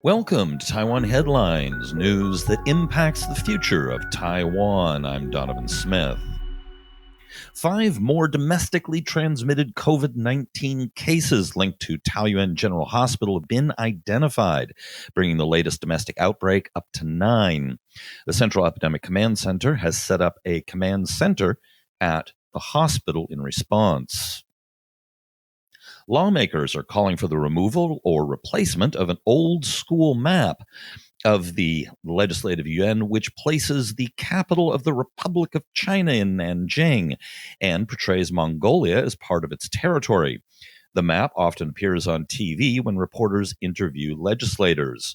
Welcome to Taiwan Headlines, news that impacts the future of Taiwan. I'm Donovan Smith. 5 more domestically transmitted COVID-19 cases linked to Taoyuan General Hospital have been identified, bringing the latest domestic outbreak up to 9. The Central Epidemic Command Center has set up a command center at the hospital in response. Lawmakers are calling for the removal or replacement of an old school map of the Legislative Yuan, which places the capital of the Republic of China in Nanjing and portrays Mongolia as part of its territory. The map often appears on TV when reporters interview legislators.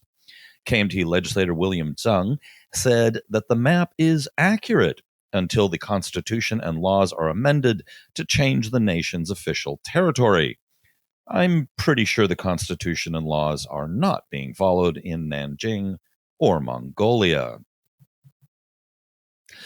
KMT legislator William Zhang said that the map is accurate until the Constitution and laws are amended to change the nation's official territory. I'm pretty sure the Constitution and laws are not being followed in Nanjing or Mongolia.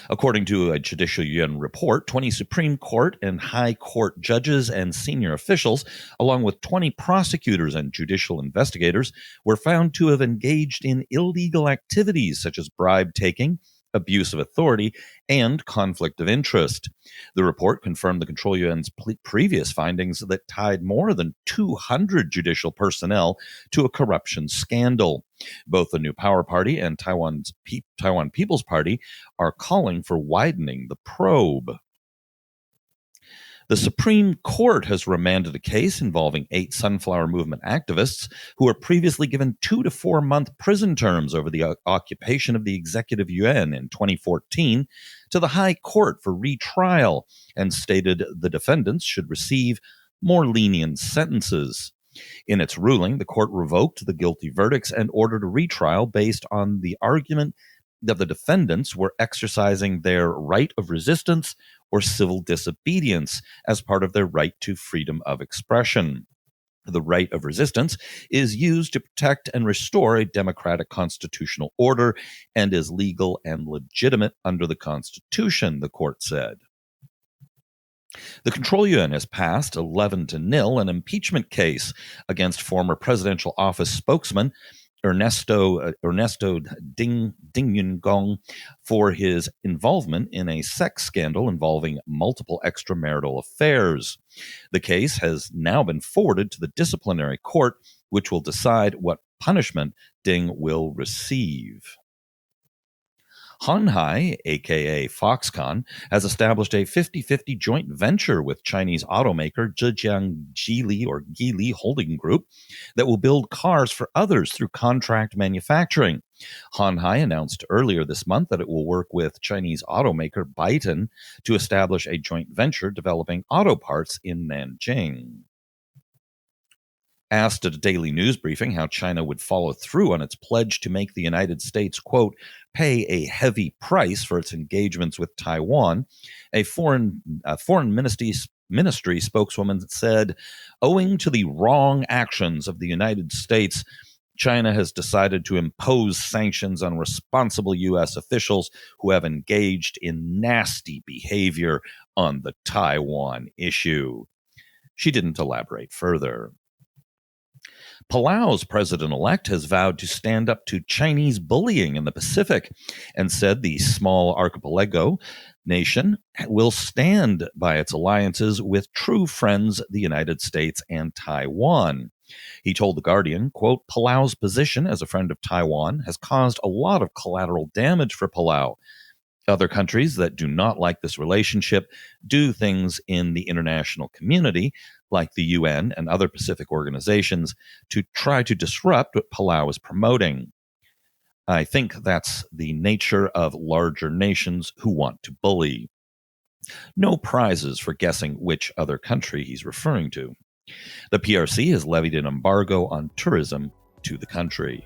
According to a Judicial Yuan report, 20 Supreme Court and High Court judges and senior officials, along with 20 prosecutors and judicial investigators, were found to have engaged in illegal activities such as bribe taking, abuse of authority, and conflict of interest. The report confirmed the Control Yuan's previous findings that tied more than 200 judicial personnel to a corruption scandal. Both the New Power Party and Taiwan People's Party are calling for widening the probe. The Supreme Court has remanded a case involving 8 Sunflower Movement activists who were previously given 2 to 4 month prison terms over the occupation of the Executive Yuan in 2014 to the High Court for retrial and stated the defendants should receive more lenient sentences. In its ruling, the court revoked the guilty verdicts and ordered a retrial based on the argument that the defendants were exercising their right of resistance or civil disobedience as part of their right to freedom of expression. The right of resistance is used to protect and restore a democratic constitutional order and is legal and legitimate under the Constitution, the court said. The Control Yuan has passed 11-0 an impeachment case against former presidential office spokesman Ernesto Dingyungong for his involvement in a sex scandal involving multiple extramarital affairs. The case has now been forwarded to the disciplinary court, which will decide what punishment Ding will receive. Hanhai, aka Foxconn, has established a 50-50 joint venture with Chinese automaker Zhejiang Geely Holding Group that will build cars for others through contract manufacturing. Hanhai announced earlier this month that it will work with Chinese automaker Byton to establish a joint venture developing auto parts in Nanjing. Asked at a daily news briefing how China would follow through on its pledge to make the United States, quote, pay a heavy price for its engagements with Taiwan, a foreign ministry spokeswoman said, owing to the wrong actions of the United States, China has decided to impose sanctions on responsible U.S. officials who have engaged in nasty behavior on the Taiwan issue. She didn't elaborate further. Palau's president-elect has vowed to stand up to Chinese bullying in the Pacific and said the small archipelago nation will stand by its alliances with true friends, the United States and Taiwan. He told The Guardian, quote, Palau's position as a friend of Taiwan has caused a lot of collateral damage for Palau. Other countries that do not like this relationship do things in the international community, like the UN and other Pacific organizations, to try to disrupt what Palau is promoting. I think that's the nature of larger nations who want to bully. No prizes for guessing which other country he's referring to. The PRC has levied an embargo on tourism to the country.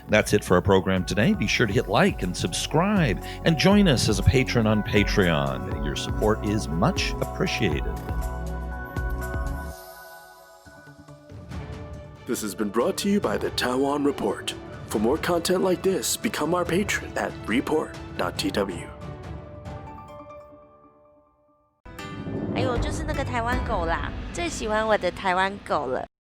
That's it for our program today. Be sure to hit like and subscribe and join us as a patron on Patreon. Your support is much appreciated. This has been brought to you by the Taiwan Report. For more content like this, become our patron at report.tw. 哎呦，就是那个台湾狗啦，最喜欢我的台湾狗了。